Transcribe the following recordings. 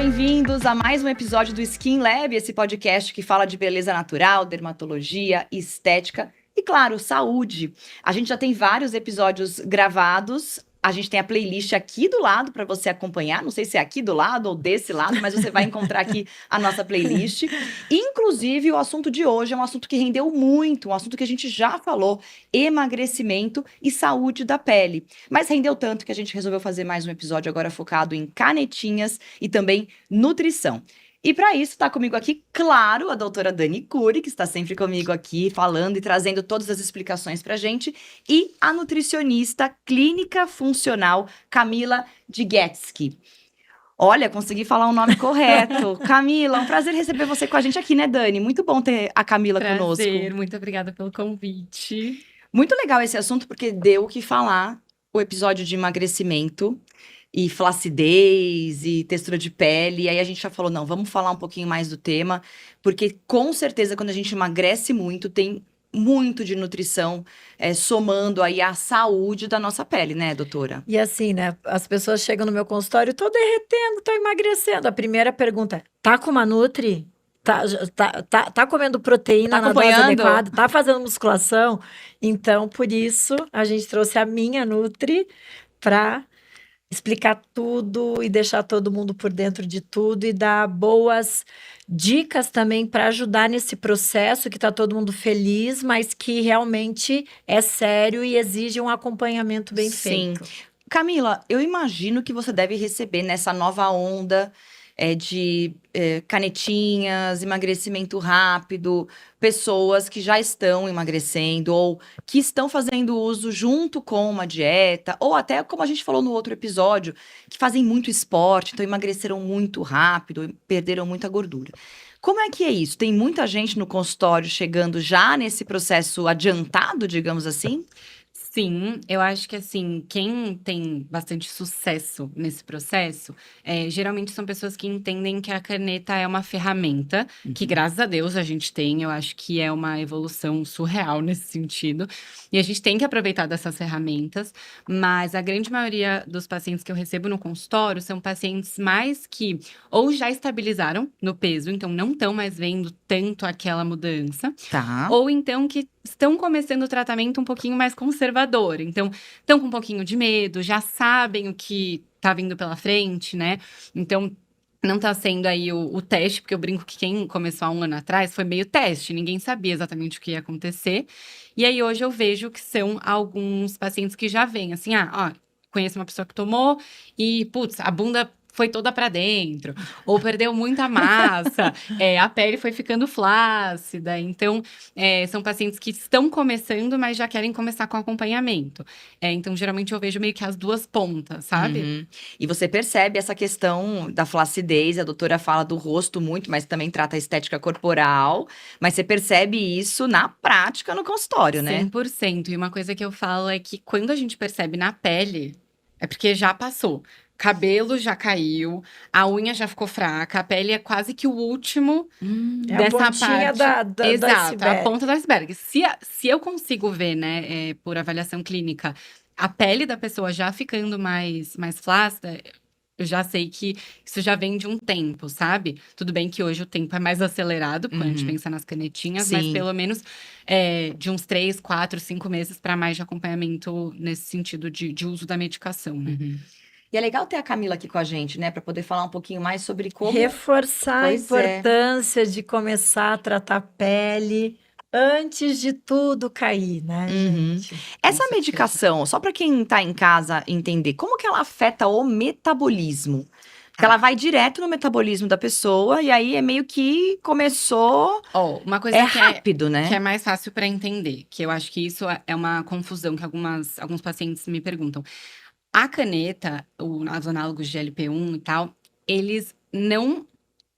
bem-vindos a mais um episódio do Skin Lab, esse podcast que fala de beleza natural, dermatologia, estética e, claro, saúde. A gente já tem vários episódios gravados. A gente tem a playlist aqui do lado para você acompanhar. Não sei se é aqui do lado ou desse lado, mas você vai encontrar aqui a nossa playlist. Inclusive, o assunto de hoje é um assunto que rendeu muito, um assunto que a gente já falou: emagrecimento e saúde da pele. Mas rendeu tanto que a gente resolveu fazer mais um episódio agora focado em canetinhas e também nutrição. E para isso está comigo aqui, claro, a doutora Dani Curi, que está sempre comigo aqui, falando e trazendo todas as explicações para a gente, e a nutricionista clínica funcional Camila Diguetsky. Olha, consegui falar o nome correto. Camila, um prazer receber você com a gente aqui, né, Dani? Muito bom ter a Camila conosco. Prazer, muito obrigada pelo convite. Muito legal esse assunto, porque deu o que falar o episódio de emagrecimento e flacidez e textura de pele. E aí a gente já falou, não, vamos falar um pouquinho mais do tema, porque com certeza quando a gente emagrece muito, tem muito de nutrição somando aí a saúde da nossa pele, né, doutora? E assim, né? As pessoas chegam no meu consultório, tô derretendo, tô emagrecendo. A primeira pergunta é: tá com uma Nutri? Tá comendo proteína na dose adequada? Tá fazendo musculação? Então, por isso, a gente trouxe a minha Nutri para explicar tudo e deixar todo mundo por dentro de tudo e dar boas dicas também para ajudar nesse processo que está todo mundo feliz, mas que realmente é sério e exige um acompanhamento bem feito. Camila, eu imagino que você deve receber nessa nova onda de canetinhas, emagrecimento rápido, pessoas que já estão emagrecendo ou que estão fazendo uso junto com uma dieta, ou até, como a gente falou no outro episódio, que fazem muito esporte, então emagreceram muito rápido, e perderam muita gordura. Como é que é isso? Tem muita gente no consultório chegando já nesse processo adiantado, digamos assim? Sim, eu acho que assim, quem tem bastante sucesso nesse processo, geralmente são pessoas que entendem que a caneta é uma ferramenta, que graças a Deus a gente tem, eu acho que é uma evolução surreal nesse sentido, e a gente tem que aproveitar dessas ferramentas, mas a grande maioria dos pacientes que eu recebo no consultório são pacientes mais que ou já estabilizaram no peso, então não estão mais vendo tanto aquela mudança, Tá. ou então que estão começando o tratamento um pouquinho mais conservador. Então, estão com um pouquinho de medo, já sabem o que tá vindo pela frente, né? Então, não tá sendo aí o teste, porque eu brinco que quem começou há um ano atrás foi meio teste, ninguém sabia exatamente o que ia acontecer. E aí, hoje eu vejo que são alguns pacientes que já vêm, assim, conheço uma pessoa que tomou e, putz, a bunda foi toda pra dentro, ou perdeu muita massa, a pele foi ficando flácida. Então, são pacientes que estão começando, mas já querem começar com acompanhamento. Então, geralmente, eu vejo meio que as duas pontas, sabe? Uhum. E você percebe essa questão da flacidez, a doutora fala do rosto muito, mas também trata a estética corporal, mas você percebe isso na prática no consultório, né? 100%. E uma coisa que eu falo é que quando a gente percebe na pele, é porque já passou. Cabelo já caiu, a unha já ficou fraca, a pele é quase que o último dessa a pontinha parte. do Exato, iceberg. a ponta do iceberg. Se eu consigo ver, né, por avaliação clínica, a pele da pessoa já ficando mais flácida, eu já sei que isso já vem de um tempo, sabe? Tudo bem que hoje o tempo é mais acelerado, quando a gente pensa nas canetinhas, mas Sim. pelo menos de uns 3, 4, 5 meses para mais de acompanhamento nesse sentido de uso da medicação, né? E é legal ter a Camila aqui com a gente, né? Para poder falar um pouquinho mais sobre como... Reforçar a Pois é. importância de começar a tratar a pele antes de tudo cair, né, gente? Essa certeza. medicação, só para quem tá em casa entender, como que ela afeta o metabolismo? Porque ela vai direto no metabolismo da pessoa e aí é meio que começou... Uma coisa rápido, né? que é mais fácil para entender, que eu acho que isso é uma confusão que alguns pacientes me perguntam. A caneta, os análogos de GLP-1 e tal, eles não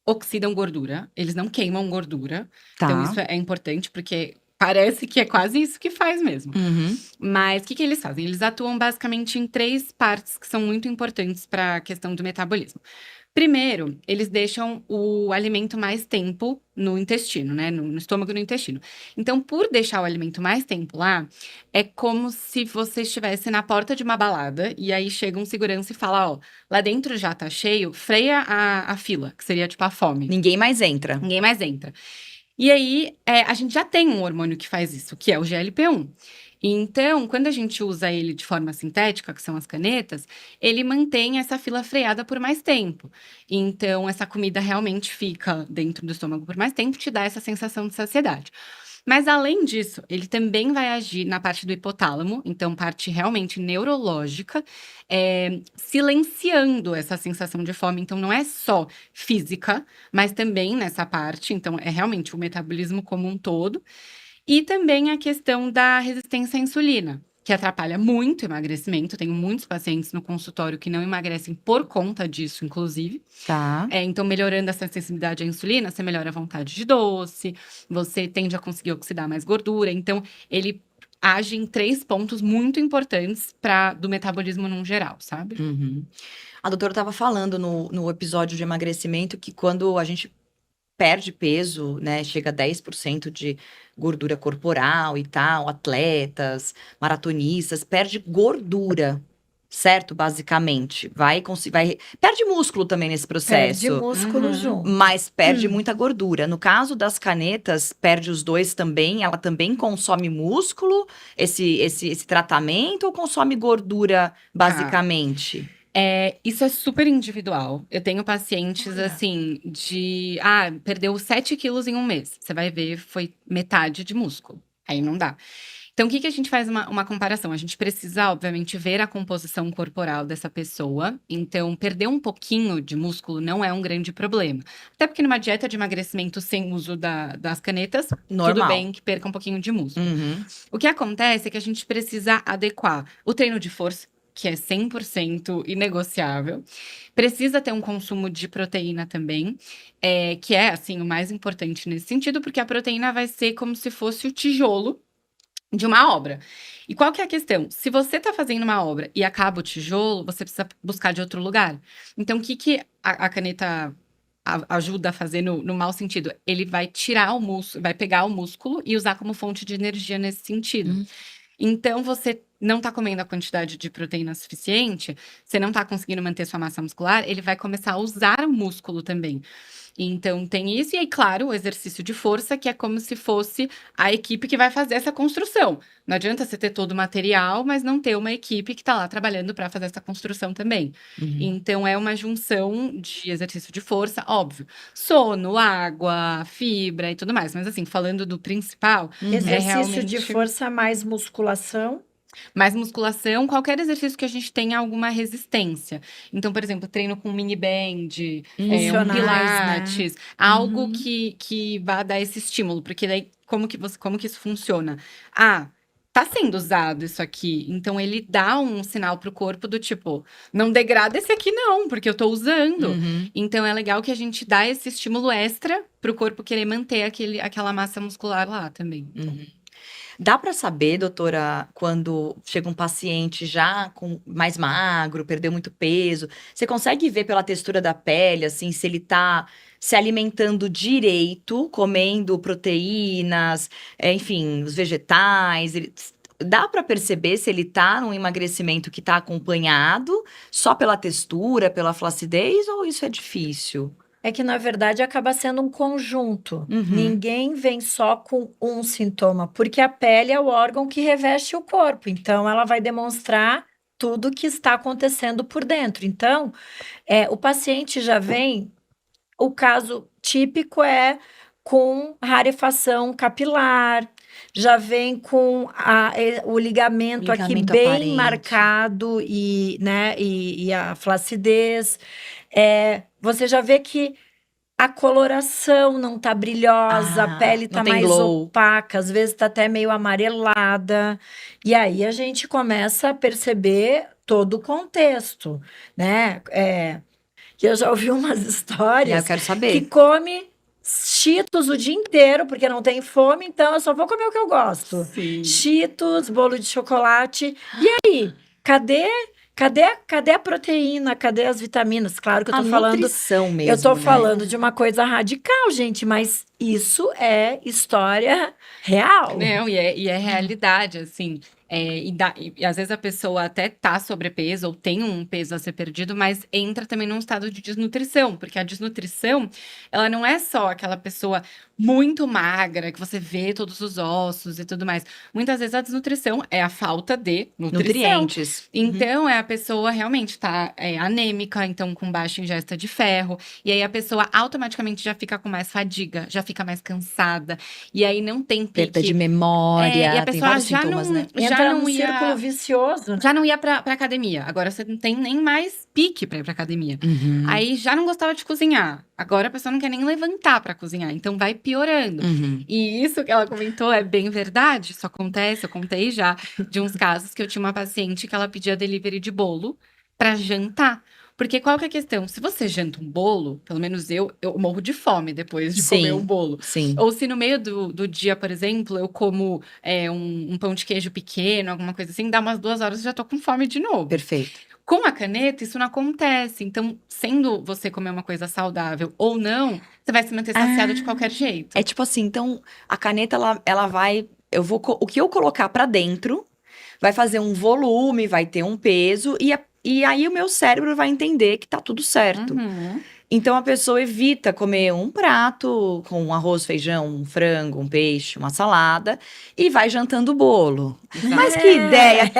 oxidam gordura, eles não queimam gordura. Tá. Então, isso é importante, porque parece que é quase isso que faz mesmo. Mas o que eles fazem? Eles atuam basicamente em 3 partes que são muito importantes para a questão do metabolismo. Primeiro, eles deixam o alimento mais tempo no intestino, né? No estômago e no intestino. Então, por deixar o alimento mais tempo lá, é como se você estivesse na porta de uma balada e aí chega um segurança e fala, ó, lá dentro já tá cheio, freia a fila, que seria tipo a fome. Ninguém mais entra. Ninguém mais entra. E aí, a gente já tem um hormônio que faz isso, que é o GLP-1. Então, quando a gente usa ele de forma sintética, que são as canetas, ele mantém essa fila freada por mais tempo. Então, essa comida realmente fica dentro do estômago por mais tempo, te dá essa sensação de saciedade. Mas, além disso, ele também vai agir na parte do hipotálamo, então, parte realmente neurológica, silenciando essa sensação de fome. Então, não é só física, mas também nessa parte. Então, é realmente o metabolismo como um todo. E também a questão da resistência à insulina, que atrapalha muito o emagrecimento. Tenho muitos pacientes no consultório que não emagrecem por conta disso, inclusive. Tá. Então, melhorando essa sensibilidade à insulina, você melhora a vontade de doce, você tende a conseguir oxidar mais gordura. Então, ele age em 3 pontos muito importantes do metabolismo num geral, sabe? Uhum. A doutora estava falando no episódio de emagrecimento que quando a gente perde peso, né, chega a 10% de gordura corporal e tal, atletas, maratonistas, perde gordura, certo? Basicamente, perde músculo também nesse Perde processo, músculo Uhum. junto. mas perde muita gordura. No caso das canetas, perde os dois também, ela também consome músculo, esse tratamento, ou consome gordura, basicamente? Isso é super individual. Eu tenho pacientes, Olha. assim, perdeu 7 quilos em um mês. Você vai ver, foi metade de músculo. Aí não dá. Então, o que a gente faz uma comparação? A gente precisa, obviamente, ver a composição corporal dessa pessoa. Então, perder um pouquinho de músculo não é um grande problema. Até porque numa dieta de emagrecimento sem uso das canetas, Normal. tudo bem que perca um pouquinho de músculo. Uhum. O que acontece é que a gente precisa adequar o treino de força, que é 100% inegociável. Precisa ter um consumo de proteína também, que é, assim, o mais importante nesse sentido, porque a proteína vai ser como se fosse o tijolo de uma obra. E qual que é a questão? Se você tá fazendo uma obra e acaba o tijolo, você precisa buscar de outro lugar. Então, o que a caneta ajuda a fazer no mau sentido? Ele vai tirar o músculo, vai pegar o músculo e usar como fonte de energia nesse sentido. Então, você não tá comendo a quantidade de proteína suficiente, você não tá conseguindo manter sua massa muscular, ele vai começar a usar o músculo também. Então, tem isso. E aí, claro, o exercício de força, que é como se fosse a equipe que vai fazer essa construção. Não adianta você ter todo o material, mas não ter uma equipe que tá lá trabalhando para fazer essa construção também. Uhum. Então, é uma junção de exercício de força, óbvio. Sono, água, fibra e tudo mais. Mas, assim, falando do principal, Exercício de realmente força mais musculação. mais musculação, qualquer exercício que a gente tenha alguma resistência. Então, por exemplo, treino com mini band, um Funcionais, pilates, algo que vá dar esse estímulo, porque daí como que isso funciona? Tá sendo usado isso aqui, então ele dá um sinal pro corpo do tipo, não degrada esse aqui não, porque eu tô usando. Uhum. Então é legal que a gente dá esse estímulo extra pro corpo querer manter aquela massa muscular lá também. Uhum. Dá para saber, doutora, quando chega um paciente já mais magro, perdeu muito peso, você consegue ver pela textura da pele, assim, se ele tá se alimentando direito, comendo proteínas, enfim, os vegetais, dá para perceber se ele tá num emagrecimento que tá acompanhado só pela textura, pela flacidez, ou isso é difícil? É que, na verdade, acaba sendo um conjunto. Uhum. Ninguém vem só com um sintoma, porque a pele é o órgão que reveste o corpo. Então, ela vai demonstrar tudo que está acontecendo por dentro. Então, o paciente já vem. O caso típico é com rarefação capilar, já vem com o ligamento aqui Ligamento bem aparente. marcado e a flacidez. Você já vê que a coloração não tá brilhosa, a pele não tá tem mais glow. opaca, às vezes tá até meio amarelada. E aí a gente começa a perceber todo o contexto, né? Que eu já ouvi umas Eu histórias quero que saber. come Cheetos o dia inteiro, porque não tem fome, então eu só vou comer o que eu gosto. Sim. Cheetos, bolo de chocolate. E aí, cadê Cadê a proteína? Cadê as vitaminas? Claro que eu A tô falando. nutrição mesmo, Eu tô né? falando de uma coisa radical, gente, mas isso é história real. Não, e é realidade, assim. E às vezes a pessoa até tá sobrepeso ou tem um peso a ser perdido, mas entra também num estado de desnutrição, porque a desnutrição, ela não é só aquela pessoa muito magra, que você vê todos os ossos e tudo mais. Muitas vezes a desnutrição é a falta de nutrição. Nutrientes. Então, a pessoa realmente tá anêmica, então com baixa ingesta de ferro, e aí a pessoa automaticamente já fica com mais fadiga, já fica mais cansada, e aí não tem Perda de pique. memória, E a tem pessoa vários já sintomas, não, né? já Entra não num ia, círculo vicioso. já não ia pra academia. Agora você não tem nem mais pique pra ir pra academia. Uhum. Aí já não gostava de cozinhar. Agora a pessoa não quer nem levantar pra cozinhar. Então vai piorando. Uhum. E isso que ela comentou é bem verdade. Isso acontece, eu contei já de uns casos que eu tinha uma paciente que ela pedia delivery de bolo pra jantar. Porque qual que é a questão? Se você janta um bolo, pelo menos eu morro de fome depois de comer um bolo. Sim. Ou se no meio do dia, por exemplo, eu como um pão de queijo pequeno, alguma coisa assim, dá umas 2 horas e já tô com fome de novo. Perfeito. Com a caneta, isso não acontece. Então, sendo você comer uma coisa saudável ou não, você vai se manter saciado de qualquer jeito. É tipo assim, então a caneta ela vai, o que eu colocar pra dentro vai fazer um volume, vai ter um peso e aí o meu cérebro vai entender que tá tudo certo. Uhum. Então a pessoa evita comer um prato com um arroz, feijão, um frango, um peixe, uma salada e vai jantando bolo. Exato. Mas que ideia!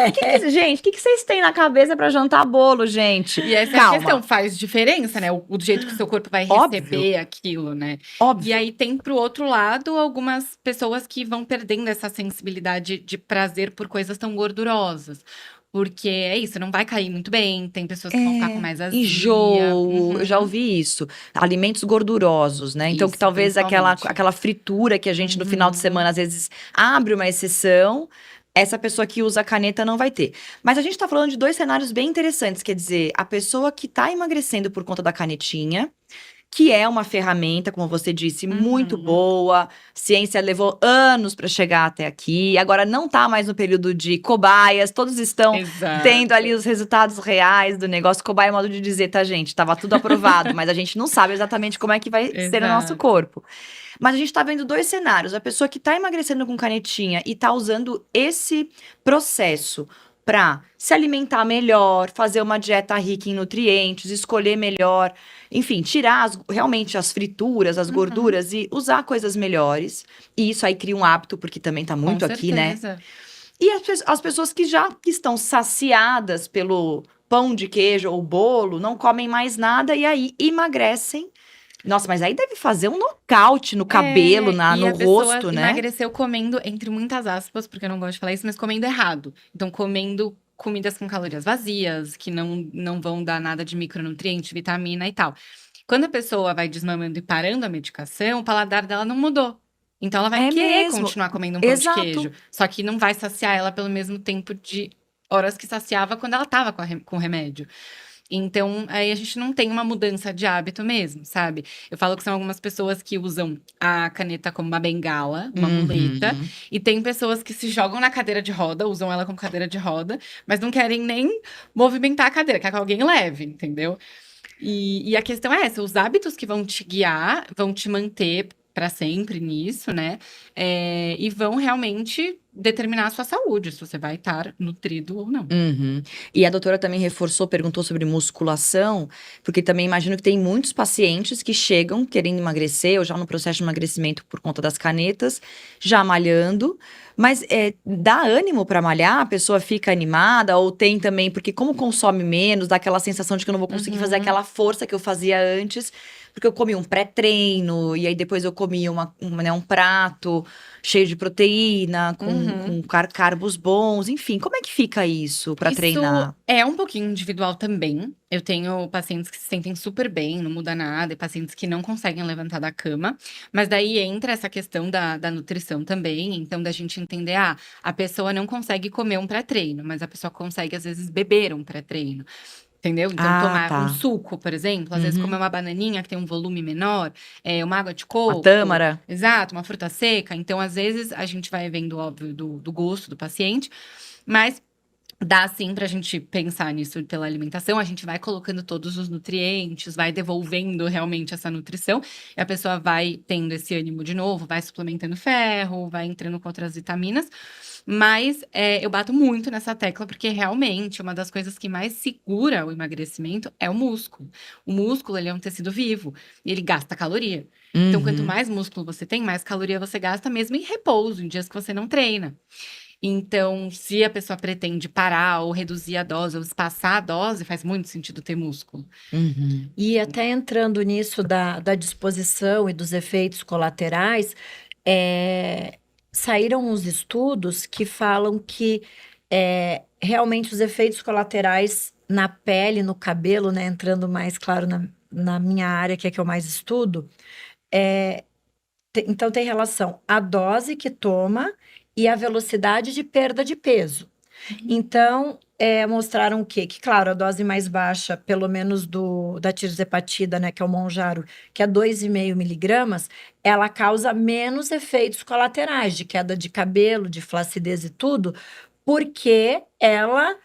Gente, o que vocês têm na cabeça pra jantar bolo, gente? E essa é a questão, faz diferença, né? O jeito que o seu corpo vai Óbvio. receber aquilo, né? Óbvio. E aí tem pro outro lado algumas pessoas que vão perdendo essa sensibilidade de prazer por coisas tão gordurosas. Porque é isso, não vai cair muito bem, tem pessoas que vão ficar com mais azia. Enjoo, eu já ouvi isso. Alimentos gordurosos, né? Então, que Isso, talvez principalmente. aquela fritura que a gente no final de semana às vezes abre uma exceção, essa pessoa que usa a caneta não vai ter. Mas a gente tá falando de 2 cenários bem interessantes, quer dizer, a pessoa que tá emagrecendo por conta da canetinha, que é uma ferramenta, como você disse, muito boa. Ciência levou anos para chegar até aqui. Agora não tá mais no período de cobaias, todos estão Exato. tendo ali os resultados reais do negócio. Cobaia é modo de dizer, tá, gente? Tava tudo aprovado, mas a gente não sabe exatamente como é que vai ser no nosso Exato. corpo. Mas a gente tá vendo 2 cenários. A pessoa que tá emagrecendo com canetinha e tá usando esse processo para se alimentar melhor, fazer uma dieta rica em nutrientes, escolher melhor, enfim, tirar realmente as frituras, as gorduras e usar coisas melhores. E isso aí cria um hábito, porque também tá muito Com aqui, né? certeza. E as pessoas que já estão saciadas pelo pão de queijo ou bolo, não comem mais nada e aí emagrecem. Nossa, mas aí deve fazer um nocaute no cabelo, E no a pessoa rosto, né? emagreceu comendo, entre muitas aspas, porque eu não gosto de falar isso, mas comendo errado. Então, comendo comidas com calorias vazias, que não vão dar nada de micronutriente, vitamina e tal. Quando a pessoa vai desmamando e parando a medicação, o paladar dela não mudou. Então, ela vai É querer mesmo. continuar comendo um pão Exato. de queijo. Só que não vai saciar ela pelo mesmo tempo de horas que saciava quando ela tava com o remédio. Então, aí a gente não tem uma mudança de hábito mesmo, sabe? Eu falo que são algumas pessoas que usam a caneta como uma bengala, uma muleta. E tem pessoas que se jogam na cadeira de roda, usam ela como cadeira de roda, mas não querem nem movimentar a cadeira, quer que alguém leve, entendeu? E a questão é essa, os hábitos que vão te guiar, vão te manter para sempre nisso, né? E vão realmente determinar a sua saúde, se você vai estar nutrido ou não. Uhum. E a doutora também reforçou, perguntou sobre musculação, porque também imagino que tem muitos pacientes que chegam querendo emagrecer, ou já no processo de emagrecimento por conta das canetas, já malhando, mas dá ânimo para malhar? A pessoa fica animada, ou tem também, porque como consome menos, dá aquela sensação de que eu não vou conseguir fazer aquela força que eu fazia antes, porque eu comi um pré-treino, e aí depois eu comi um prato cheio de proteína, com carbos bons, enfim. Como é que fica isso para treinar? Isso é um pouquinho individual também. Eu tenho pacientes que se sentem super bem, não muda nada, e pacientes que não conseguem levantar da cama. Mas daí entra essa questão da nutrição também, então da gente entender, a pessoa não consegue comer um pré-treino, mas a pessoa consegue, às vezes, beber um pré-treino. Entendeu? Então, tomar um suco, por exemplo, às vezes comer uma bananinha que tem um volume menor, uma água de coco. Uma tâmara. Exato, uma fruta seca. Então, às vezes, a gente vai vendo, óbvio, do gosto do paciente, mas Dá sim pra gente pensar nisso pela alimentação, a gente vai colocando todos os nutrientes, vai devolvendo realmente essa nutrição, e a pessoa vai tendo esse ânimo de novo, vai suplementando ferro, vai entrando com outras vitaminas, mas eu bato muito nessa tecla, porque realmente uma das coisas que mais segura o emagrecimento é o músculo. O músculo, ele é um tecido vivo, e ele gasta caloria. Então, quanto mais músculo você tem, mais caloria você gasta mesmo em repouso, em dias que você não treina. Então, se a pessoa pretende parar ou reduzir a dose ou espaçar a dose, faz muito sentido ter músculo. E até entrando nisso da disposição e dos efeitos colaterais, saíram uns estudos que falam que realmente os efeitos colaterais na pele, no cabelo, né, entrando mais claro na minha área, que é que eu mais estudo, então tem relação à dose que toma e a velocidade de perda de peso. Então, mostraram o quê? Que, claro, a dose mais baixa, pelo menos da tirzepatida, né, que é o Mounjaro, que é 2,5 miligramas, ela causa menos efeitos colaterais, de queda de cabelo, de flacidez e tudo, porque ela,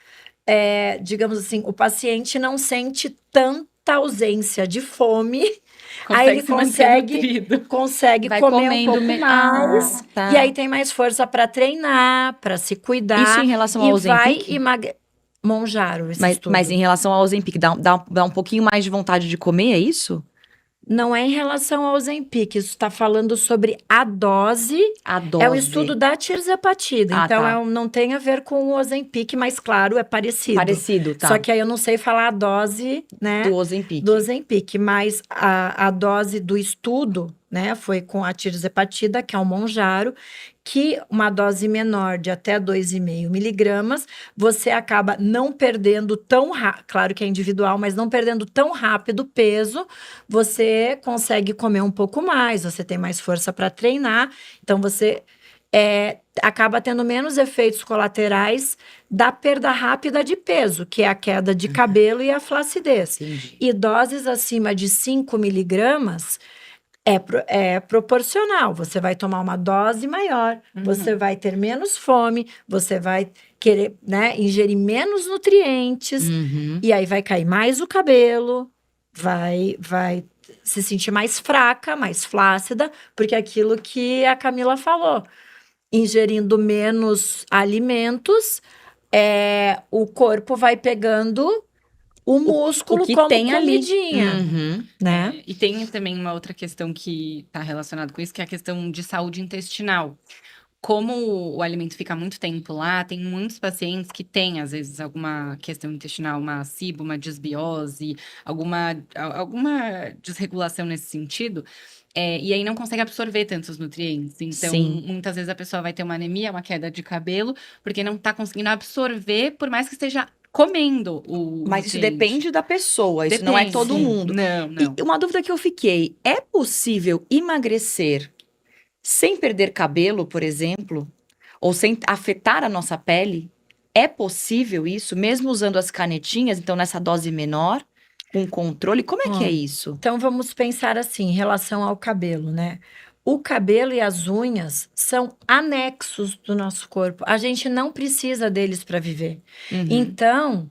digamos assim, o paciente não sente tanta ausência de fome. Aí ele se manter nutrido. consegue Vai comer um comendo pouco mais. tá. E aí tem mais força para treinar, para se cuidar. Isso em relação ao E vai Ozempic? Monjaro, esse Mas estudo. em relação ao Ozempic, dá um pouquinho mais de vontade de comer, é isso? Não é em relação ao Ozempic, isso está falando sobre a dose. A dose. É o estudo da tirzepatida. Ah, Então, tá. não tem a ver com o Ozempic, mas claro, é parecido. Parecido, tá. Só que aí eu não sei falar a dose, né? Do Ozempic. Do Ozempic, mas a dose do estudo, né, foi com a tirzepatida, que é o Mounjaro, que uma dose menor de até 2,5 miligramas, você acaba não perdendo tão rápido, claro que é individual, mas não perdendo tão rápido o peso, você consegue comer um pouco mais, você tem mais força para treinar, então você acaba tendo menos efeitos colaterais da perda rápida de peso, que é a queda de cabelo e a flacidez. Entendi. E doses acima de 5 miligramas é proporcional. Você vai tomar uma dose maior, você vai ter menos fome, você vai querer, né, ingerir menos nutrientes, e aí vai cair mais o cabelo, vai se sentir mais fraca, mais flácida, porque é aquilo que a Camila falou. Ingerindo menos alimentos, o corpo vai pegando o músculo que como tem ali. comidinha, né? E tem também uma outra questão que está relacionada com isso, que é a questão de saúde intestinal. Como o alimento fica muito tempo lá, tem muitos pacientes que têm, às vezes, alguma questão intestinal, uma SIBO, uma disbiose, alguma desregulação nesse sentido, e aí não consegue absorver tantos nutrientes. Então, Sim. muitas vezes a pessoa vai ter uma anemia, uma queda de cabelo, porque não está conseguindo absorver, por mais que esteja comendo o Mas isso nutriente. depende da pessoa, isso não é Depende. todo mundo. Não. E uma dúvida que eu fiquei, é possível emagrecer sem perder cabelo, por exemplo? Ou sem afetar a nossa pele? É possível isso, mesmo usando as canetinhas, então nessa dose menor, com controle? Como é que é isso? Então, vamos pensar assim, em relação ao cabelo, né? O cabelo e as unhas são anexos do nosso corpo. A gente não precisa deles para viver. Então,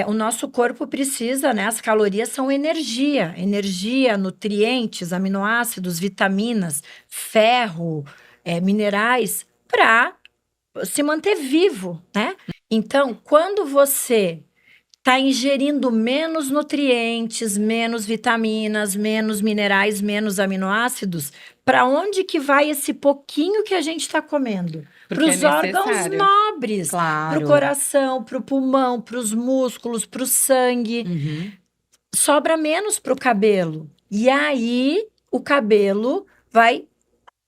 o nosso corpo precisa, né? As calorias são energia. Energia, nutrientes, aminoácidos, vitaminas, ferro, minerais, para se manter vivo, né? Então, quando você está ingerindo menos nutrientes, menos vitaminas, menos minerais, menos aminoácidos, para onde que vai esse pouquinho que a gente está comendo? Para os órgãos nobres, para o coração, para o pulmão, para os músculos, para o sangue. Sobra menos para o cabelo. E aí o cabelo vai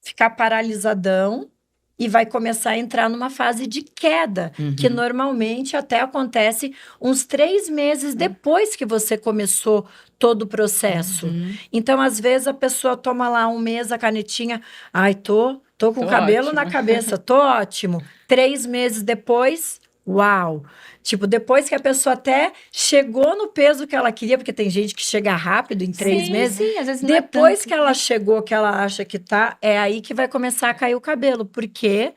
ficar paralisadão e vai começar a entrar numa fase de queda, que normalmente até acontece uns 3 meses depois que você começou todo o processo. Então, às vezes, a pessoa toma lá 1 mês a canetinha, ai, tô com o cabelo ótimo. na cabeça, tô ótimo. 3 meses depois, uau! Tipo, depois que a pessoa até chegou no peso que ela queria, porque tem gente que chega rápido em 3 meses. Sim, às vezes não depois que ela chegou, que ela acha que tá, é aí que vai começar a cair o cabelo. Porque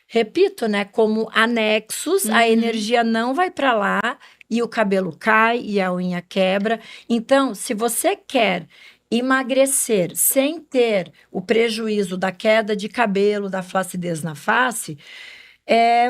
repito, né, como anexos, a energia não vai para lá e o cabelo cai e a unha quebra. Então, se você quer emagrecer sem ter o prejuízo da queda de cabelo, da flacidez na face,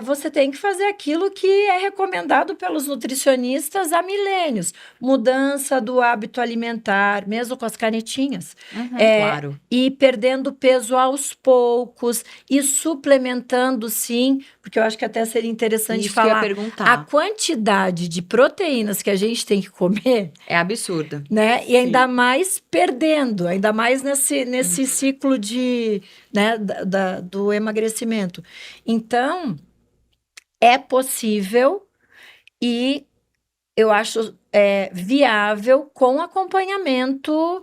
você tem que fazer aquilo que é recomendado pelos nutricionistas há milênios. Mudança do hábito alimentar, mesmo com as canetinhas. Claro. E perdendo peso aos poucos e suplementando, sim, porque eu acho que até seria interessante Isso que eu ia falar. perguntar. A quantidade de proteínas que a gente tem que comer, É absurda. né? E ainda mais perdendo, ainda mais nesse ciclo de, né, do emagrecimento. Então, é possível e eu acho viável com acompanhamento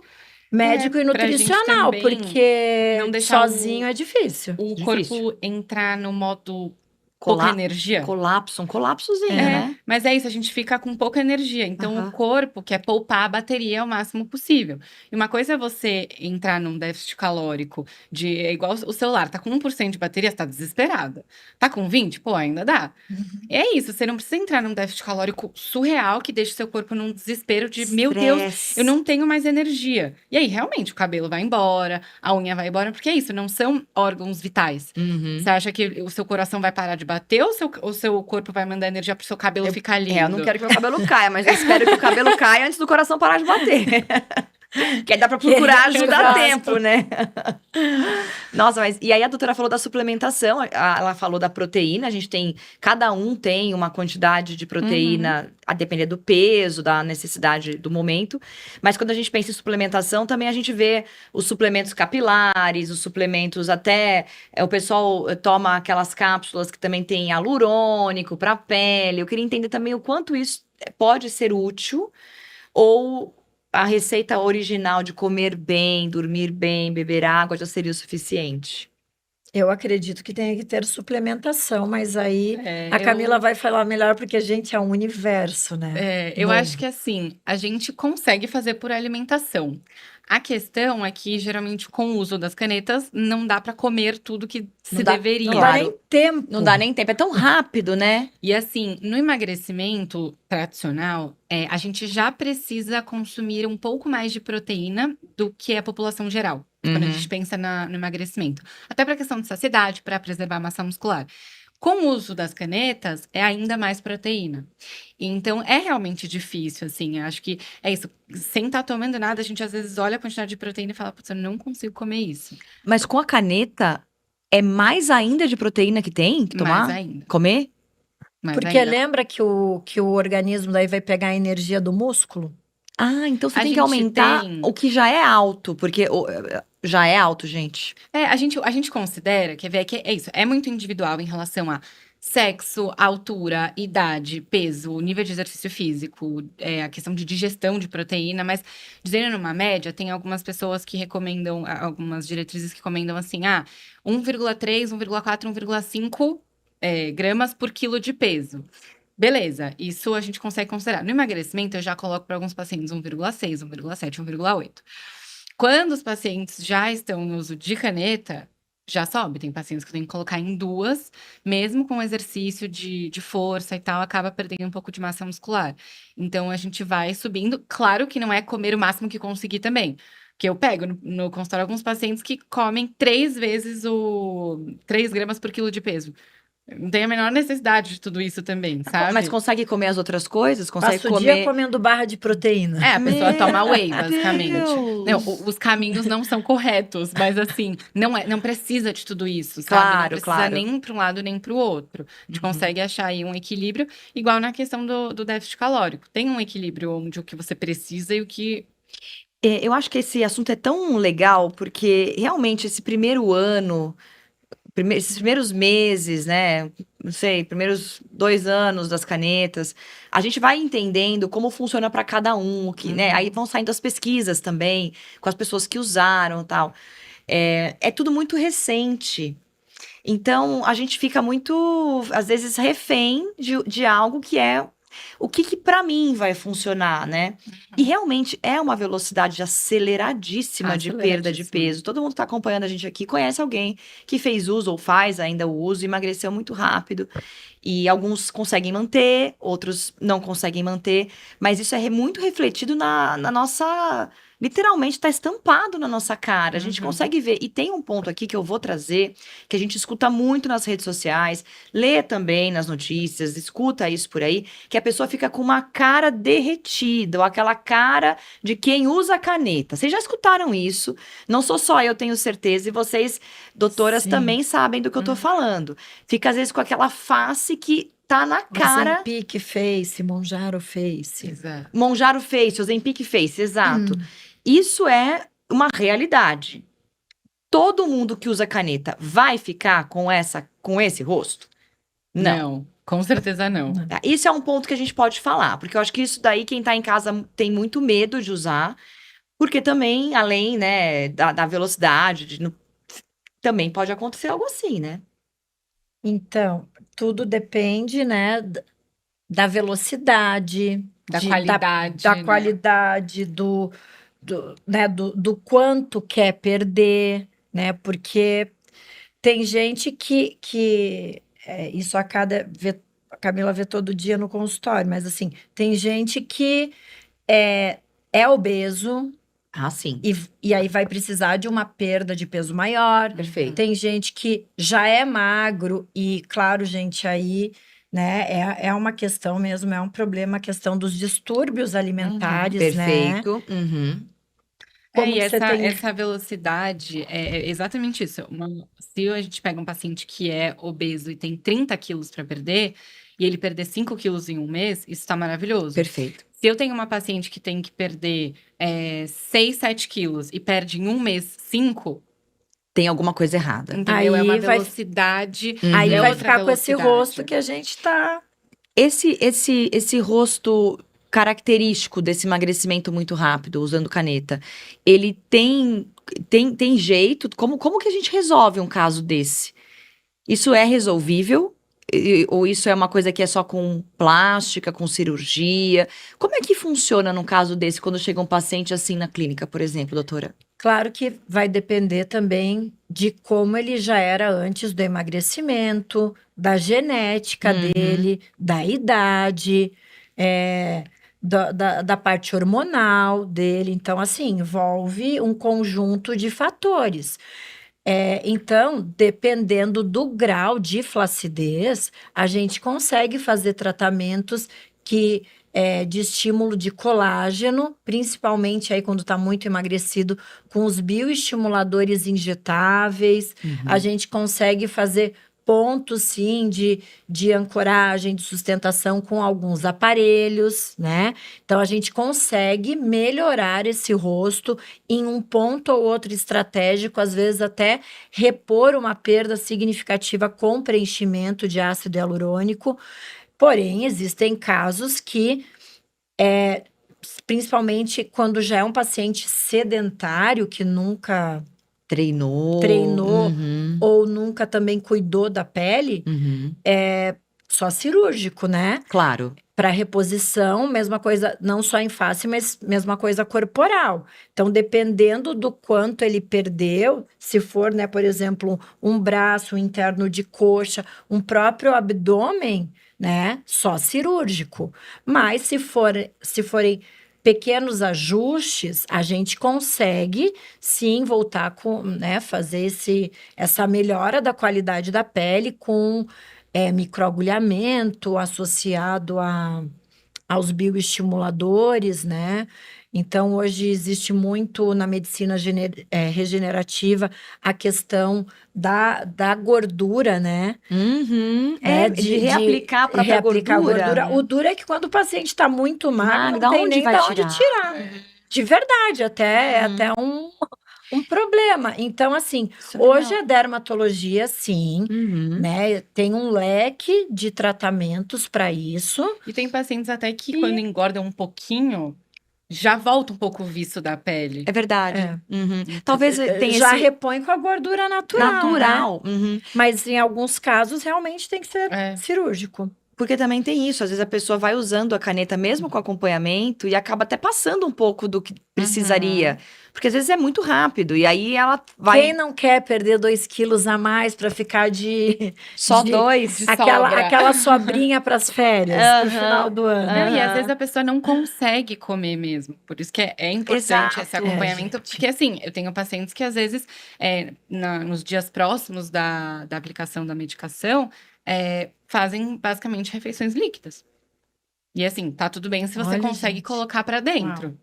médico e pra gente nutricional, também porque não deixar sozinho é difícil. o Difícil. corpo entrar no modo pouca energia. Um colapsozinho, É, né? mas é isso, a gente fica com pouca energia. Então, Aham. o corpo quer poupar a bateria ao máximo possível. E uma coisa é você entrar num déficit calórico é igual o celular, tá com 1% de bateria, você tá desesperada. Tá com 20? Pô, ainda dá. É isso, você não precisa entrar num déficit calórico surreal que deixe seu corpo num desespero de, meu Deus, Estresse. eu não tenho mais energia. E aí, realmente, o cabelo vai embora, a unha vai embora, porque é isso, não são órgãos vitais. Uhum. Você acha que o seu coração vai parar de bater ou o seu corpo vai mandar energia pro seu cabelo ficar lindo? Eu não quero que meu cabelo caia, mas eu espero que o cabelo caia antes do coração parar de bater. Que aí dá pra procurar ajuda a Exato. tempo, né? Nossa, mas e aí a doutora falou da suplementação, ela falou da proteína, cada um tem uma quantidade de proteína a depender do peso, da necessidade do momento, mas quando a gente pensa em suplementação, também a gente vê os suplementos capilares, os suplementos até, o pessoal toma aquelas cápsulas que também tem hialurônico para pele. Eu queria entender também o quanto isso pode ser útil ou a receita original de comer bem, dormir bem, beber água já seria o suficiente? Eu acredito que tenha que ter suplementação, mas aí É, a Camila vai falar melhor, porque a gente é um universo, né? eu Novo. acho que assim, a gente consegue fazer por alimentação. A questão é que, geralmente, com o uso das canetas, não dá pra comer tudo que se deveria. Não Claro. dá nem tempo. Não dá nem tempo, é tão rápido, né? E assim, no emagrecimento tradicional, a gente já precisa consumir um pouco mais de proteína do que a população geral, quando a gente pensa no emagrecimento. Até para questão de saciedade, para preservar a massa muscular. Com o uso das canetas, é ainda mais proteína. Então, é realmente difícil, assim. Eu acho que é isso. Sem estar tomando nada, a gente às vezes olha a quantidade de proteína e fala, putz, eu não consigo comer isso. Mas com a caneta, é mais ainda de proteína que tem que tomar? Mais ainda. Comer? Mais Porque ainda. lembra que o organismo daí vai pegar a energia do músculo? Ah, então você A tem que gente aumentar tem- o que já é alto, porque já é alto, gente. A gente considera, quer ver, que é isso, é muito individual em relação a sexo, altura, idade, peso, nível de exercício físico, a questão de digestão de proteína, mas dizendo numa média, tem algumas pessoas que recomendam, algumas diretrizes que recomendam assim, 1,3, 1,4, 1,5 gramas por quilo de peso. Beleza, isso a gente consegue considerar. No emagrecimento, eu já coloco para alguns pacientes 1,6, 1,7, 1,8. Quando os pacientes já estão no uso de caneta, já sobe. Tem pacientes que eu tenho que colocar em 2, mesmo com exercício de força e tal, acaba perdendo um pouco de massa muscular. Então, a gente vai subindo. Claro que não é comer o máximo que conseguir também. Porque eu pego no consultório alguns pacientes que comem 3 vezes 3 gramas por quilo de peso. Não tem a menor necessidade de tudo isso também, sabe? Mas consegue comer as outras coisas? Consegue Passa o comer. dia comendo barra de proteína. A pessoa Meu toma whey, basicamente. Deus! Não, os caminhos não são corretos, mas assim, não precisa de tudo isso, sabe? Claro, Não precisa claro. nem para um lado nem para o outro. A gente consegue achar aí um equilíbrio, igual na questão do déficit calórico. Tem um equilíbrio onde o que você precisa e o que. Eu acho que esse assunto é tão legal, porque realmente esse primeiro ano, esses primeiros meses, né? Não sei, primeiros 2 anos das canetas, a gente vai entendendo como funciona para cada um, né? Aí vão saindo as pesquisas também, com as pessoas que usaram e tal. É tudo muito recente. Então, a gente fica muito, às vezes, refém de algo que é o que para mim vai funcionar, né? E realmente é uma velocidade aceleradíssima de perda de Aceleradíssima. peso. Todo mundo que tá acompanhando a gente aqui conhece alguém que fez uso ou faz ainda o uso e emagreceu muito rápido. E alguns conseguem manter, outros não conseguem manter, mas isso é muito refletido na nossa. Literalmente está estampado na nossa cara. A gente consegue ver. E tem um ponto aqui que eu vou trazer, que a gente escuta muito nas redes sociais, lê também nas notícias, escuta isso por aí, que a pessoa fica com uma cara derretida, ou aquela cara de quem usa caneta. Vocês já escutaram isso? Não sou só eu, tenho certeza, e vocês, doutoras, Sim. também sabem do que eu tô falando. Fica às vezes com aquela face que tá na cara. Ozempic Face, Monjaro Face. Exato. Monjaro Face, Ozempic Face, exato. Isso é uma realidade. Todo mundo que usa caneta vai ficar com esse rosto? Não, com certeza não. Tá, isso é um ponto que a gente pode falar, porque eu acho que isso daí, quem tá em casa tem muito medo de usar, porque também, além, né, da velocidade, também pode acontecer algo assim, né? Então, tudo depende, né, da velocidade, Da qualidade, da né? qualidade, né, do quanto quer perder, né? Porque tem gente que isso a Camila vê todo dia no consultório, mas assim, tem gente que é obeso Ah, sim. e aí vai precisar de uma perda de peso maior. Perfeito. Tem gente que já é magro e, claro, gente, aí, né, é uma questão mesmo, é um problema, a questão dos distúrbios alimentares, né? Perfeito. Uhum. Como E que você tem... essa velocidade é exatamente isso. Se a gente pega um paciente que é obeso e tem 30 quilos para perder, e ele perder 5 quilos em um mês, isso tá maravilhoso. Perfeito. Se eu tenho uma paciente que tem que perder 6, 7 quilos e perde em um mês 5, Tem alguma coisa errada. entendeu? É Aí uma vai- velocidade. Aí é vai outra ficar com esse velocidade. rosto que a gente tá... Esse rosto característico desse emagrecimento muito rápido, usando caneta, ele tem jeito? Como que a gente resolve um caso desse? Isso é resolvível? Ou isso é uma coisa que é só com plástica, com cirurgia? Como é que funciona num caso desse, quando chega um paciente assim na clínica, por exemplo, doutora? Claro que vai depender também de como ele já era antes do emagrecimento, da genética dele, da idade, da parte hormonal dele. Então, assim, envolve um conjunto de fatores. Então, dependendo do grau de flacidez, a gente consegue fazer tratamentos de estímulo de colágeno, principalmente aí quando está muito emagrecido, com os bioestimuladores injetáveis. A gente consegue fazer pontos, sim, de ancoragem, de sustentação com alguns aparelhos, né? Então, a gente consegue melhorar esse rosto em um ponto ou outro estratégico, às vezes até repor uma perda significativa com preenchimento de ácido hialurônico. Porém, existem casos que, principalmente quando já é um paciente sedentário, que nunca Treinou. ou nunca também cuidou da pele, só cirúrgico, né? Claro. Para reposição, mesma coisa, não só em face, mas mesma coisa corporal. Então, dependendo do quanto ele perdeu, se for, né, por exemplo, um braço, um interno de coxa, um próprio abdômen, né, só cirúrgico. Mas se forem pequenos ajustes, a gente consegue sim voltar com, né, fazer essa melhora da qualidade da pele com microagulhamento associado aos bioestimuladores, né? Então, hoje existe muito na medicina regenerativa a questão da gordura, né? De reaplicar a própria gordura. O duro é que quando o paciente está muito magro, Da não tem onde nem vai de onde tirar. De verdade, é até um problema. Então, assim, Isso é hoje legal. a dermatologia, sim, né, tem um leque de tratamentos para isso. E tem pacientes até que, quando engordam um pouquinho, já volta um pouco o viço da pele. É verdade. Talvez tenha Já esse repõe com a gordura natural. Né? natural. Mas em alguns casos realmente tem que ser É. cirúrgico. Porque também tem isso, às vezes a pessoa vai usando a caneta mesmo com acompanhamento e acaba até passando um pouco do que precisaria. Porque às vezes é muito rápido e aí ela vai Quem não quer perder 2 quilos a mais para ficar só de- 2. de sobra. aquela sobrinha para as férias, no final do ano? Não, e às Aham. vezes a pessoa não consegue comer mesmo. Por isso que é importante esse Exato. acompanhamento. Porque, assim, eu tenho pacientes que às vezes, nos dias próximos da aplicação da medicação, fazem basicamente refeições líquidas. E assim, tá tudo bem se você Olha, consegue gente. colocar pra dentro.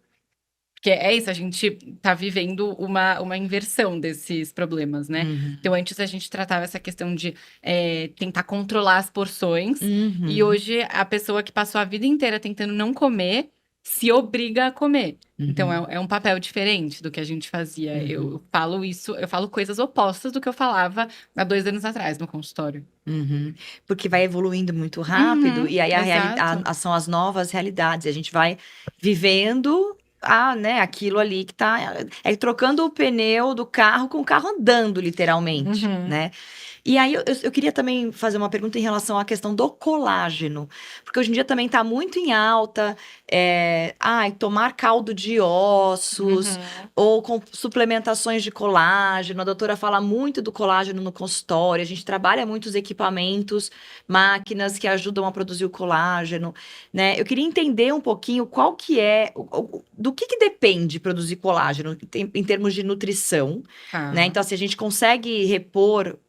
Porque é isso, a gente tá vivendo uma inversão desses problemas, né? Uhum. Então, antes a gente tratava essa questão de tentar controlar as porções. Uhum. E hoje, a pessoa que passou a vida inteira tentando não comer, se obriga a comer. Então, é um papel diferente do que a gente fazia. Eu falo isso, eu falo coisas opostas do que eu falava há 2 anos atrás no consultório. Uhum. Porque vai evoluindo muito rápido, e aí exato. são as novas realidades. A gente vai vivendo né, aquilo ali que tá. Trocando o pneu do carro com o carro andando, literalmente, né? E aí eu queria também fazer uma pergunta em relação à questão do colágeno. Porque hoje em dia também está muito em alta tomar caldo de ossos ou com suplementações de colágeno. A doutora fala muito do colágeno no consultório. A gente trabalha muitos equipamentos, máquinas que ajudam a produzir o colágeno, né? Eu queria entender um pouquinho qual que é, do que depende produzir colágeno em termos de nutrição, né? Então, se a gente consegue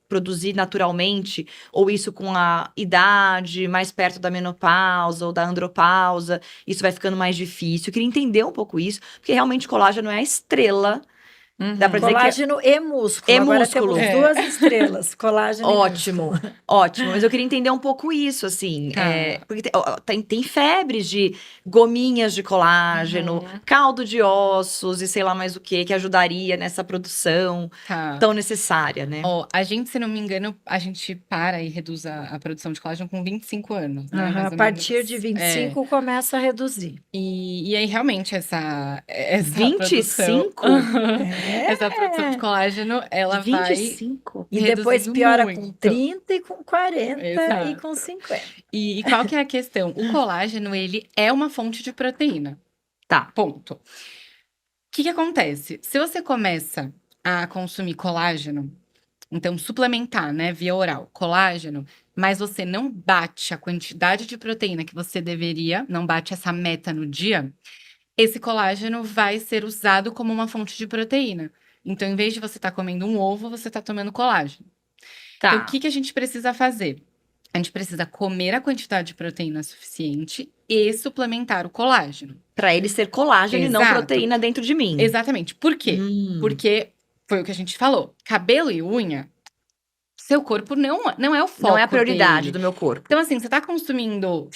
produzir naturalmente, ou isso com a idade, mais perto da menopausa ou da andropausa, isso vai ficando mais difícil. Eu queria entender um pouco isso, porque realmente colágeno é a estrela. Dá pra dizer Colágeno e músculo. E Agora músculo. temos 2 estrelas, colágeno e Ótimo, músculo. ótimo. Mas eu queria entender um pouco isso, assim. Porque tem febres de gominhas de colágeno, caldo de ossos e sei lá mais o que ajudaria nessa produção tão necessária, né? A gente, se não me engano, a gente para e reduz a produção de colágeno com 25 anos, né? A partir de 25 começa a reduzir. E aí, realmente, essa 25? produção... Essa produção de colágeno, ela 25? E depois piora muito. com 30 e com 40 Exato. e com 50. E qual que é a questão? O colágeno, ele é uma fonte de proteína. Tá. Ponto. O que acontece? Se você começa a consumir colágeno, então suplementar, né, via oral, colágeno, mas você não bate a quantidade de proteína que você deveria, não bate essa meta no dia, esse colágeno vai ser usado como uma fonte de proteína. Então, em vez de você estar comendo um ovo, você está tomando colágeno. Tá. Então, o que a gente precisa fazer? A gente precisa comer a quantidade de proteína suficiente e suplementar o colágeno. Pra ele ser colágeno e não Exato. proteína dentro de mim. Exatamente. Por quê? Porque foi o que a gente falou. Cabelo e unha, seu corpo não é o foco Não é a prioridade dele. do meu corpo. Então, assim, você tá consumindo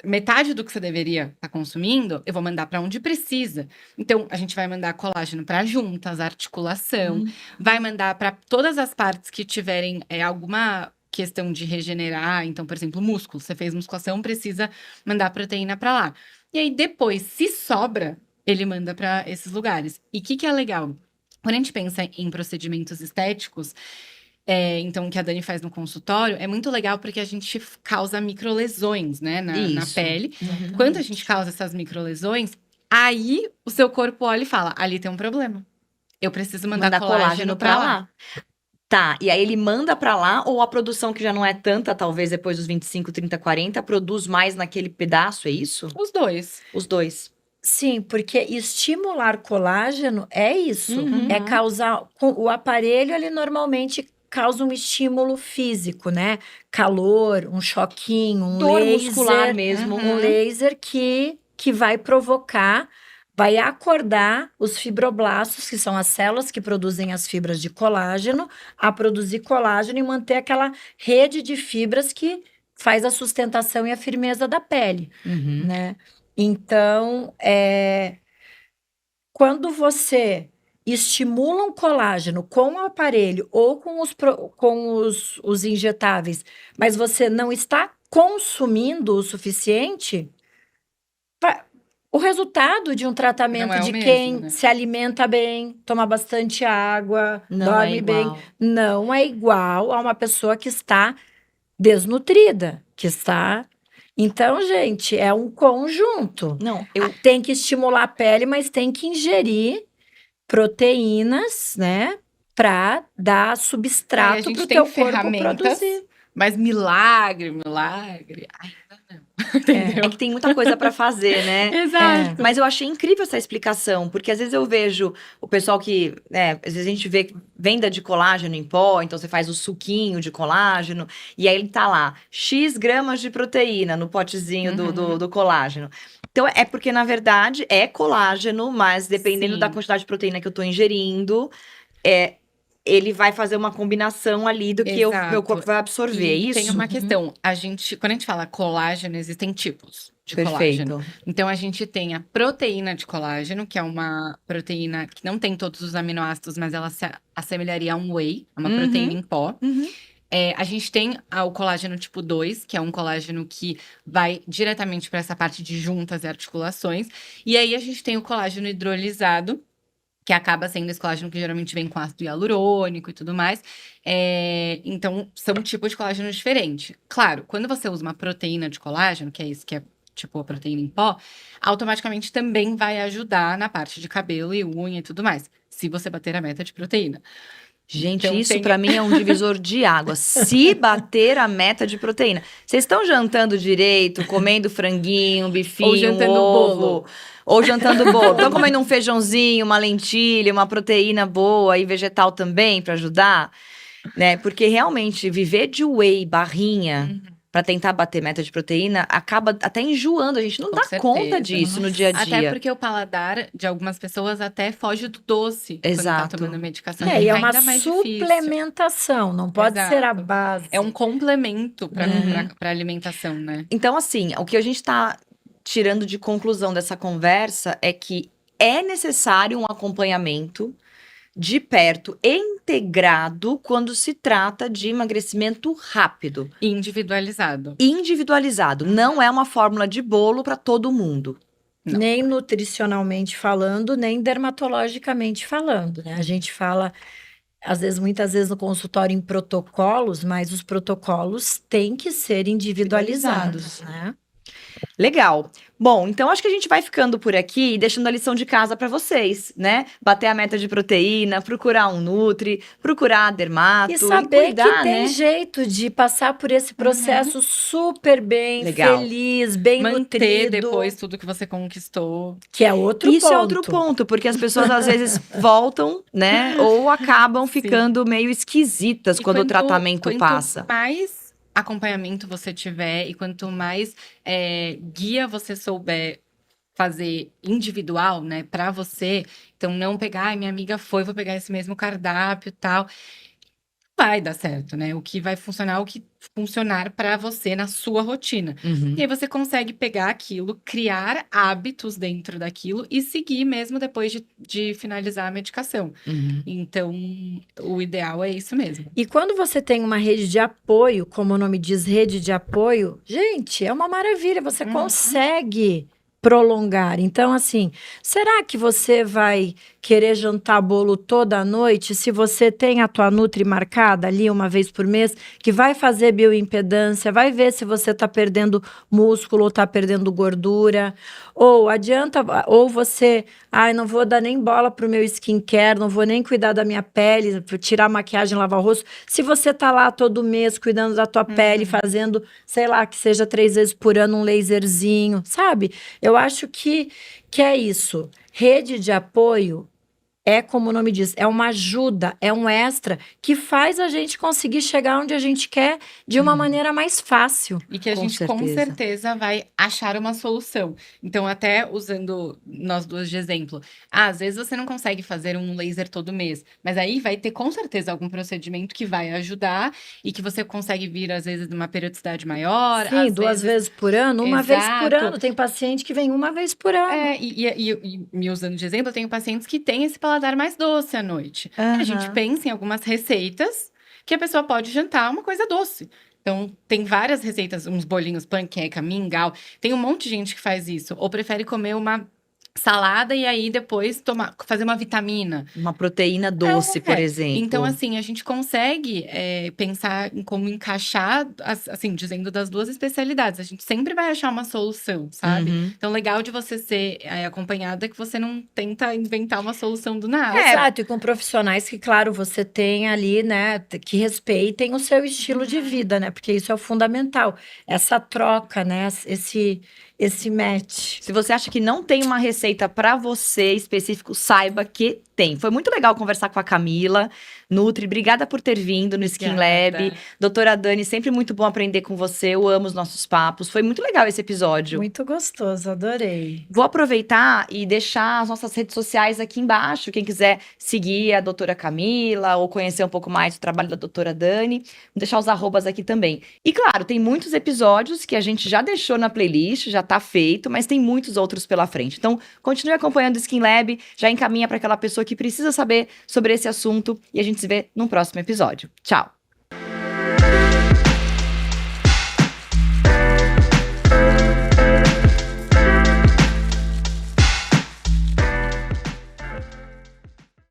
metade do que você deveria estar consumindo, eu vou mandar para onde precisa. Então, a gente vai mandar colágeno para juntas, articulação, vai mandar para todas as partes que tiverem alguma questão de regenerar. Então, por exemplo, músculo. Você fez musculação, precisa mandar proteína para lá. E aí, depois, se sobra, ele manda para esses lugares. E o que é legal? Quando a gente pensa em procedimentos estéticos, então, o que a Dani faz no consultório, é muito legal porque a gente causa microlesões, né, na pele. Quando a gente causa essas microlesões, aí o seu corpo olha e fala, ali tem um problema. Eu preciso mandar colágeno pra lá. Tá, e aí ele manda pra lá, ou a produção que já não é tanta, talvez depois dos 25, 30, 40, produz mais naquele pedaço, é isso? Os dois. Os dois. Sim, porque estimular colágeno é isso. É causar... O aparelho, ele normalmente causa um estímulo físico, né? Calor, um choquinho, um Dor laser. muscular mesmo. Um laser que vai provocar... Vai acordar os fibroblastos, que são as células que produzem as fibras de colágeno, a produzir colágeno e manter aquela rede de fibras que faz a sustentação e a firmeza da pele, né? Então, quando você estimula um colágeno com o aparelho ou com os injetáveis, mas você não está consumindo o suficiente... O resultado de um tratamento de quem se alimenta bem, toma bastante água, dorme bem, não é igual a uma pessoa que está desnutrida, que está Então, gente, é um conjunto. Não, Tem que estimular a pele, mas tem que ingerir proteínas, né? Para dar Aí a substrato gente para o tem teu corpo ferramentas, produzir. mas milagre, ainda não. Entendeu? é que tem muita coisa pra fazer, né? Exato. Mas eu achei incrível essa explicação, porque às vezes eu vejo o pessoal que, às vezes a gente vê venda de colágeno em pó, então você faz o suquinho de colágeno, e aí ele tá lá, X gramas de proteína no potezinho do colágeno. Então, é porque, na verdade, é colágeno, mas dependendo Sim. da quantidade de proteína que eu tô ingerindo, ele vai fazer uma combinação ali do que o meu Exato. corpo vai absorver, E isso? tem uma questão, quando a gente fala colágeno, existem tipos de colágeno. Perfeito. Então, a gente tem a proteína de colágeno, que é uma proteína que não tem todos os aminoácidos, mas ela se assemelharia a um whey, a uma proteína em pó. A gente tem o colágeno tipo 2, que é um colágeno que vai diretamente para essa parte de juntas e articulações. E aí, a gente tem o colágeno hidrolisado, que acaba sendo esse colágeno que geralmente vem com ácido hialurônico e tudo mais. Então, são tipos de colágeno diferentes. Claro, quando você usa uma proteína de colágeno, que é isso que é tipo a proteína em pó, automaticamente também vai ajudar na parte de cabelo e unha e tudo mais, se você bater a meta de proteína. Gente, Então, isso pra mim é um divisor de água. Se bater a meta de proteína. Vocês estão jantando direito, comendo franguinho, bifinho, Ou jantando ovo, bolo. ou jantando bolo. Estão comendo um feijãozinho, uma lentilha, uma proteína boa e vegetal também pra ajudar, né? Porque realmente viver de whey, barrinha, pra tentar bater meta de proteína, acaba até enjoando. A gente não Com dá conta certeza. disso no dia a dia. Até porque o paladar de algumas pessoas até foge do doce quando Exato. tá tomando medicação. E é uma ainda mais difícil. suplementação, não pode ser a Exato. base. É um complemento para alimentação, né? Então, assim, o que a gente tá tirando de conclusão dessa conversa é que é necessário um acompanhamento de perto e integrado quando se trata de emagrecimento rápido, Individualizado. individualizado. Não é uma fórmula de bolo para todo mundo. Não. Nem nutricionalmente falando, nem dermatologicamente falando, né? A gente fala, muitas vezes no consultório em protocolos, mas os protocolos têm que ser individualizados, né? Legal. Bom, então acho que a gente vai ficando por aqui e deixando a lição de casa para vocês, né? Bater a meta de proteína, procurar um nutri, procurar dermato E saber cuidar, que tem né? jeito de passar por esse processo super bem, Legal. feliz, bem Manter nutrido, depois tudo que você conquistou. que é outro Isso ponto. é outro ponto, porque as pessoas às vezes voltam, né? Ou acabam Sim. ficando meio esquisitas E quando o tratamento quanto passa. mais acompanhamento você tiver e quanto mais guia você souber fazer individual, né, para você, então não pegar, ai, minha amiga foi, vou pegar esse mesmo cardápio e tal, vai dar certo, né? O que vai funcionar, é o que funcionar para você na sua rotina. E aí você consegue pegar aquilo, criar hábitos dentro daquilo e seguir mesmo depois de finalizar a medicação. Então, o ideal é isso mesmo. E quando você tem uma rede de apoio, como o nome diz, rede de apoio, gente, é uma maravilha, você consegue prolongar. Então, assim, será que você vai querer jantar bolo toda noite se você tem a tua Nutri marcada ali uma vez por mês, que vai fazer bioimpedância, vai ver se você está perdendo músculo ou está perdendo gordura? Ou adianta, ou você, ai, não vou dar nem bola pro meu skincare, não vou nem cuidar da minha pele, tirar a maquiagem, lavar o rosto. Se você tá lá todo mês cuidando da tua pele, fazendo, sei lá, que seja 3 vezes por ano um laserzinho, sabe? Eu acho que é isso. Rede de apoio é, como o nome diz, é uma ajuda, é um extra que faz a gente conseguir chegar onde a gente quer de uma maneira mais fácil. E que a Com gente com certeza. certeza vai achar uma solução. Então, até usando nós duas de exemplo, às vezes você não consegue fazer um laser todo mês, mas aí vai ter com certeza algum procedimento que vai ajudar e que você consegue vir, às vezes, numa periodicidade maior. Sim, às 2 vezes por ano, uma vez por Exato. ano. Tem paciente que vem uma vez por ano. E me usando de exemplo, eu tenho pacientes que têm esse paladar mais doce à noite. E a gente pensa em algumas receitas que a pessoa pode jantar uma coisa doce. Então, tem várias receitas, uns bolinhos, panqueca, mingau. Tem um monte de gente que faz isso. Ou prefere comer uma salada e aí depois fazer uma vitamina. Uma proteína doce, por exemplo. Então, assim, a gente consegue pensar em como encaixar, assim, dizendo das duas especialidades. A gente sempre vai achar uma solução, sabe? Uhum. Então, legal de você ser acompanhada é que você não tenta inventar uma solução do nada. Exato, e com profissionais que, claro, você tem ali, né, que respeitem o seu estilo de vida, né? Porque isso é o fundamental. Essa troca, né? Esse match. Se você acha que não tem uma receita pra você específico, saiba que tem. Foi muito legal conversar com a Camila Nutri. Obrigada por ter vindo no Skin Lab. Doutora Dani, sempre muito bom aprender com você. Eu amo os nossos papos. Foi muito legal esse episódio. Muito gostoso, adorei. Vou aproveitar e deixar as nossas redes sociais aqui embaixo. Quem quiser seguir a doutora Camila ou conhecer um pouco mais do trabalho da doutora Dani, vou deixar os arrobas aqui também. E claro, tem muitos episódios que a gente já deixou na playlist, já tá feito, mas tem muitos outros pela frente. Então, continue acompanhando o Skin Lab, já encaminha para aquela pessoa que precisa saber sobre esse assunto e a gente se vê no próximo episódio. Tchau!